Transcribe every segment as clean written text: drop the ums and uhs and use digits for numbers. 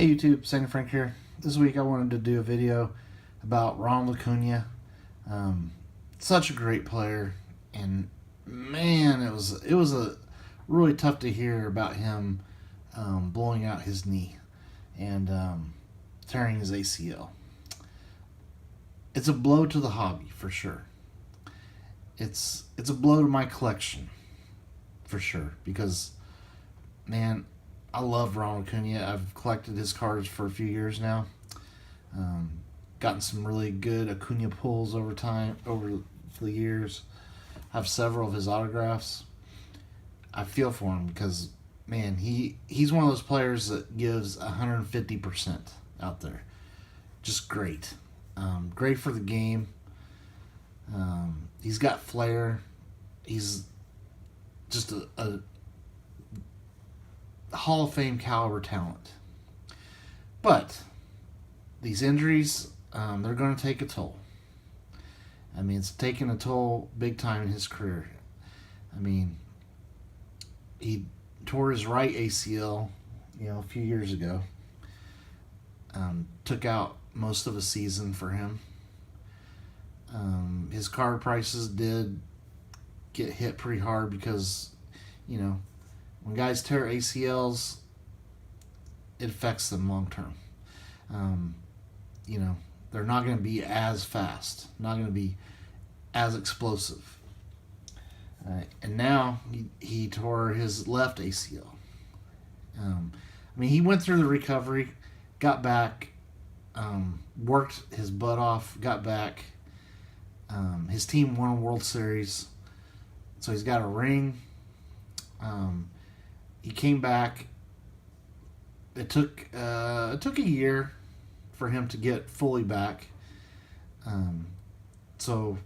Hey YouTube, Saint Frank here. This week I wanted to do a video about Ronald Acuna. Um, Such a great player, and man, it was a really tough to hear about him blowing out his knee and tearing his ACL. It's a blow to the hobby for sure. It's a blow to my collection for sure because man, I love Ronald Acuna. I've collected his cards for a few years now. Um, Gotten some really good Acuna pulls over the years. I have several of his autographs. I feel for him because man, he's one of those players that gives 150% out there. Just great. Great for the game. He's got flair. He's just a Hall of Fame caliber talent. But these injuries, they're going to take a toll. I mean, it's taken a toll big time in his career. I mean, he tore his right ACL, a few years ago. Took out most of a season for him. His card prices did get hit pretty hard because, when guys tear ACLs, it affects them long term. They're not going to be as fast, not going to be as explosive. And now he tore his left ACL. He went through the recovery, got back, worked his butt off, got back. His team won a World Series, so he's got a ring. He came back. It took a year for him to get fully back. So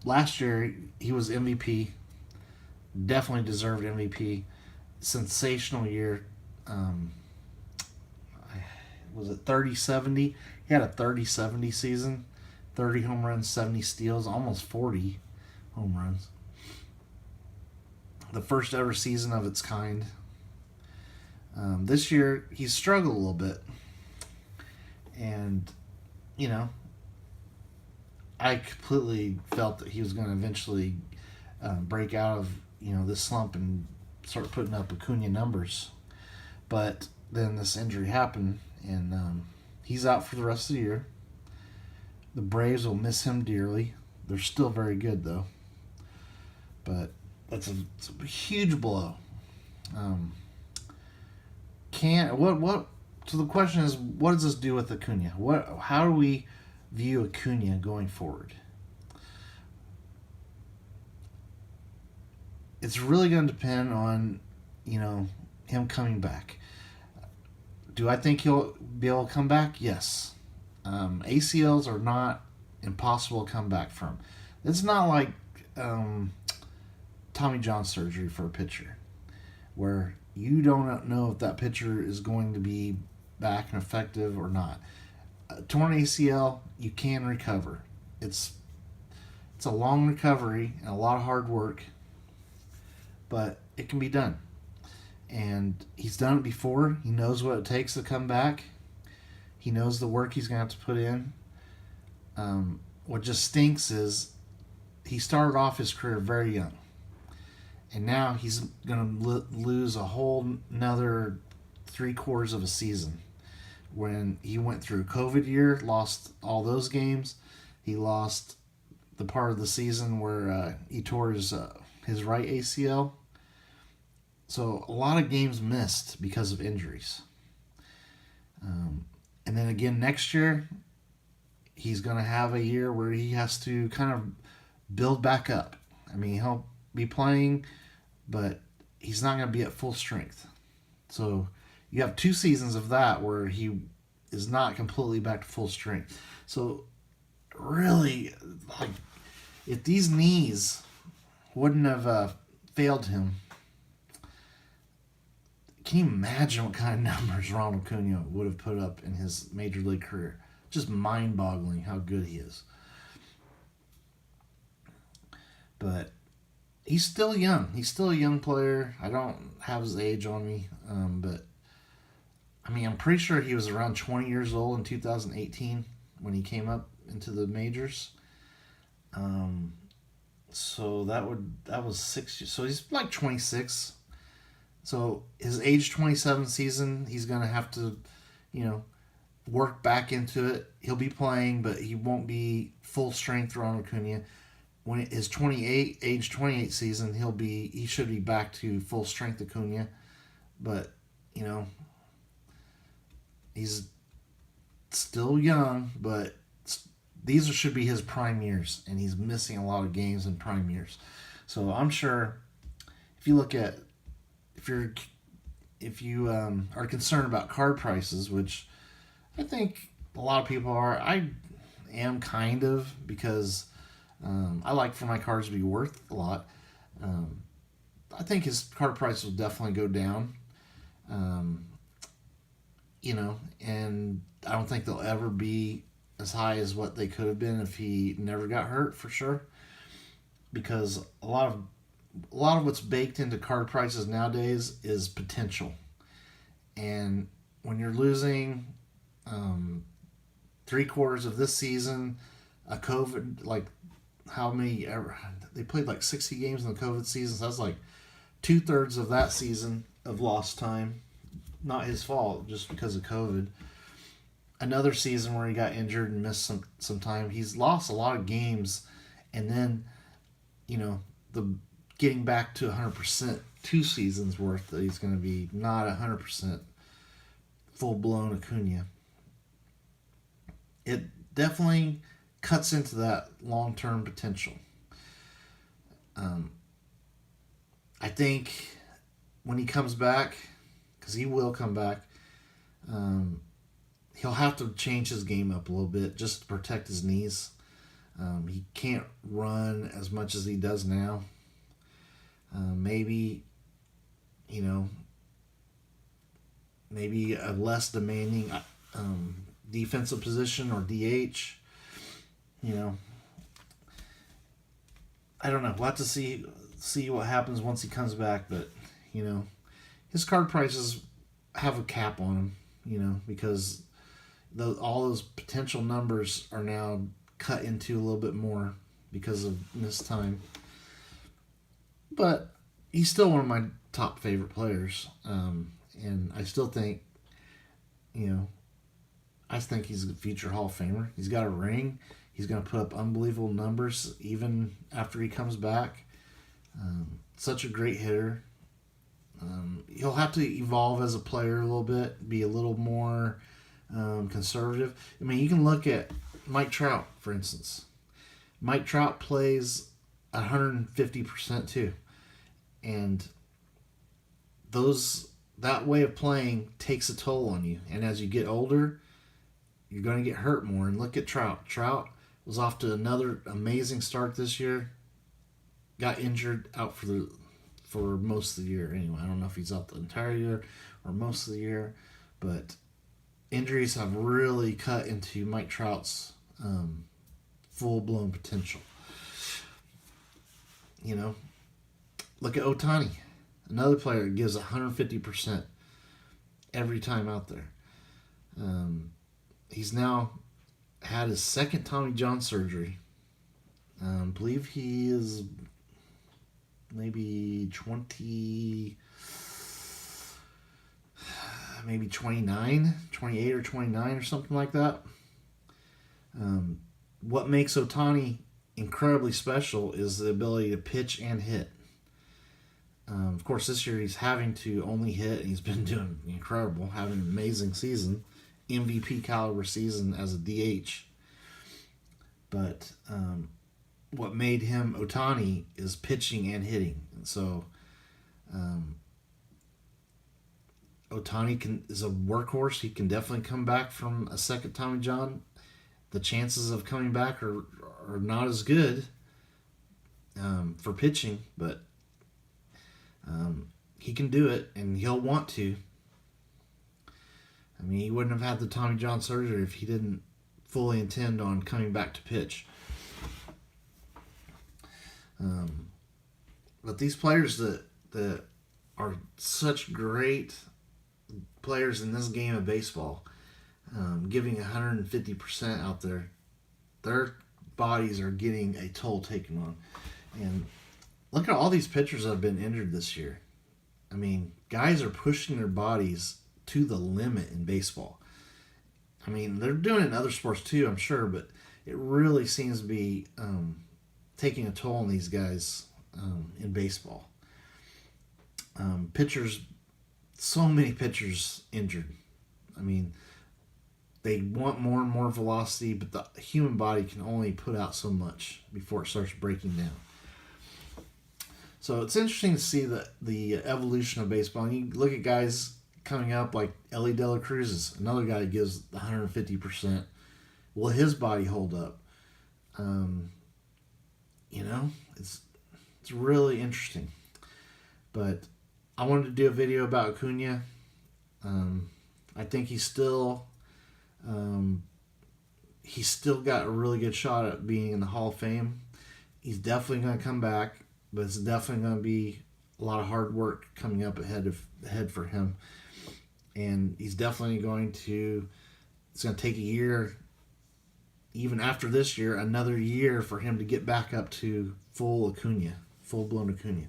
last year he was MVP. Definitely deserved MVP. Sensational year. Was it 30-70? He had a 30-70 season. 30 home runs, 70 steals, almost 40 home runs. The first ever season of its kind. This year, he's struggled a little bit. And, I completely felt that he was going to eventually break out of, this slump and start putting up Acuna numbers. But then this injury happened, and he's out for the rest of the year. The Braves will miss him dearly. They're still very good, though. But it's a huge blow. So the question is, what does this do with Acuna? How do we view Acuna going forward? It's really going to depend on, him coming back. Do I think he'll be able to come back? Yes. ACLs are not impossible to come back from. It's not like Tommy John surgery for a pitcher, where you don't know if that pitcher is going to be back and effective or not. A torn ACL, you can recover. It's a long recovery and a lot of hard work, but it can be done. And he's done it before. He knows what it takes to come back. He knows the work he's going to have to put in. What just stinks is he started off his career very young. And now he's going to lose a whole another 3/4 of a season. When he went through COVID year, lost all those games. He lost the part of the season where he tore his right ACL. So a lot of games missed because of injuries. And then again next year, he's going to have a year where he has to kind of build back up. He'll be playing, but he's not going to be at full strength. So you have 2 seasons of that where he is not completely back to full strength. So really, if these knees wouldn't have failed him, can you imagine what kind of numbers Ronald Acuna would have put up in his major league career? Just mind-boggling how good he is. But he's still young. He's still a young player. I don't have his age on me, but I mean, I'm pretty sure he was around 20 years old in 2018 when he came up into the majors. Um, so that was 6 years. So he's like 26. So his age 27 season, he's gonna have to, you know, work back into it. He'll be playing, but he won't be full strength Ronald Acuna. When it is 28 season, he should be back to full strength Acuna. But you know, he's still young, but these should be his prime years, and he's missing a lot of games in prime years. So I'm sure if you look at if you are concerned about card prices, which I think a lot of people are, I am kind of, because I like for my cards to be worth a lot. Um, I think his card price will definitely go down. Um, and I don't think they'll ever be as high as what they could have been if he never got hurt, for sure. Because a lot of what's baked into card prices nowadays is potential, and when you're losing 3/4 of this season, a COVID, like how many ever they played like 60 games in the COVID season, so that's like 2/3 of that season of lost time. Not his fault, just because of COVID. Another season where he got injured and missed some time. He's lost a lot of games, and then the getting back to 100% 2 seasons worth that he's going to be not 100% full blown Acuna. It definitely cuts into that long term potential. Um, I think when he comes back, because he will come back, he'll have to change his game up a little bit just to protect his knees. He can't run as much as he does now. Maybe, maybe a less demanding defensive position or DH. You know, I don't know. We'll have to see what happens once he comes back. But his card prices have a cap on them. Because all those potential numbers are now cut into a little bit more because of missed time. But he's still one of my top favorite players, and I still think, I think he's a future Hall of Famer. He's got a ring. He's going to put up unbelievable numbers even after he comes back. Such a great hitter. He'll have to evolve as a player a little bit, be a little more conservative. I mean, you can look at Mike Trout, for instance. Mike Trout plays 150% too. And that way of playing takes a toll on you. And as you get older, you're going to get hurt more. And look at Trout. Trout was off to another amazing start this year. Got injured out for most of the year. Anyway, I don't know if he's out the entire year or most of the year, but injuries have really cut into Mike Trout's full-blown potential. Look at Ohtani, another player that gives 150% every time out there. He's now had his second Tommy John surgery. I believe he is maybe 29, 28 or 29 or something like that. What makes Ohtani incredibly special is the ability to pitch and hit. Of course, this year he's having to only hit, and he's been doing incredible, having an amazing season, MVP caliber season as a DH. But what made him Ohtani is pitching and hitting. And so Ohtani is a workhorse. He can definitely come back from a second Tommy John. The chances of coming back are not as good for pitching, but he can do it, and he'll want to. I mean, he wouldn't have had the Tommy John surgery if he didn't fully intend on coming back to pitch. But these players that are such great players in this game of baseball, giving 150% out there, their bodies are getting a toll taken on. And look at all these pitchers that have been injured this year. I mean, guys are pushing their bodies to the limit in baseball. I mean, they're doing it in other sports too, I'm sure, but it really seems to be taking a toll on these guys in baseball. Pitchers, so many pitchers injured. I mean, they want more and more velocity, but the human body can only put out so much before it starts breaking down. So it's interesting to see the evolution of baseball. And you look at guys coming up like Ellie De La Cruz is another guy that gives 150%. Will his body hold up? It's really interesting. But I wanted to do a video about Acuna. I think he's still got a really good shot at being in the Hall of Fame. He's definitely going to come back, but it's definitely going to be a lot of hard work coming up ahead for him. And he's definitely it's going to take a year, even after this year, another year for him to get back up to full-blown Acuna.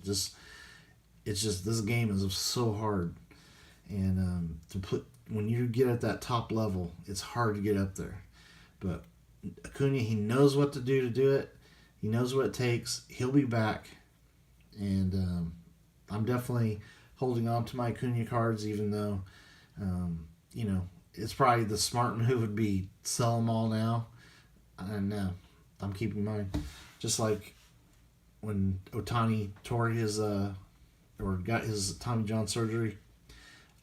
It's just this game is so hard. And when you get at that top level, it's hard to get up there. But Acuna, he knows what to do it. He knows what it takes. He'll be back. And I'm definitely holding on to my Acuna cards, even though, it's probably the smart move would be sell them all now. And I'm keeping mine. Just like when Ohtani tore or got his Tommy John surgery,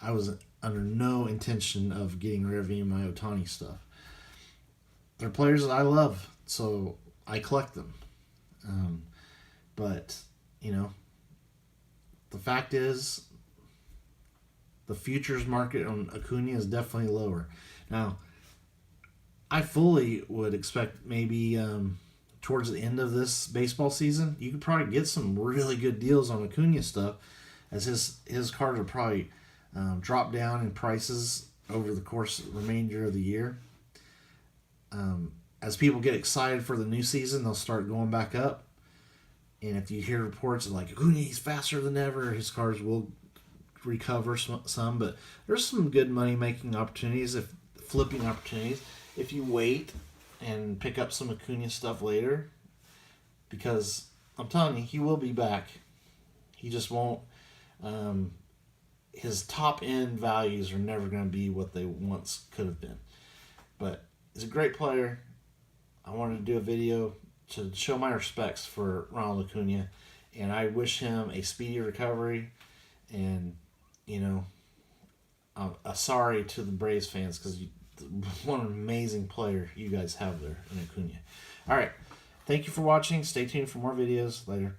I was under no intention of getting rid of any of my Ohtani stuff. They're players that I love, so I collect them. But, the fact is, the futures market on Acuna is definitely lower. Now, I fully would expect maybe towards the end of this baseball season, you could probably get some really good deals on Acuna stuff, as his cards are probably drop down in prices over the course of the remainder of the year. As people get excited for the new season, they'll start going back up. And if you hear reports of like, Acuna, he's faster than ever, his cards will recover some. But there's some good money-making opportunities, flipping opportunities, if you wait and pick up some Acuna stuff later. Because I'm telling you, he will be back. He just won't. His top-end values are never going to be what they once could have been. But he's a great player. I wanted to do a video to show my respects for Ronald Acuna, and I wish him a speedy recovery. And, a sorry to the Braves fans, because what an amazing player you guys have there in Acuna. All right. Thank you for watching. Stay tuned for more videos later.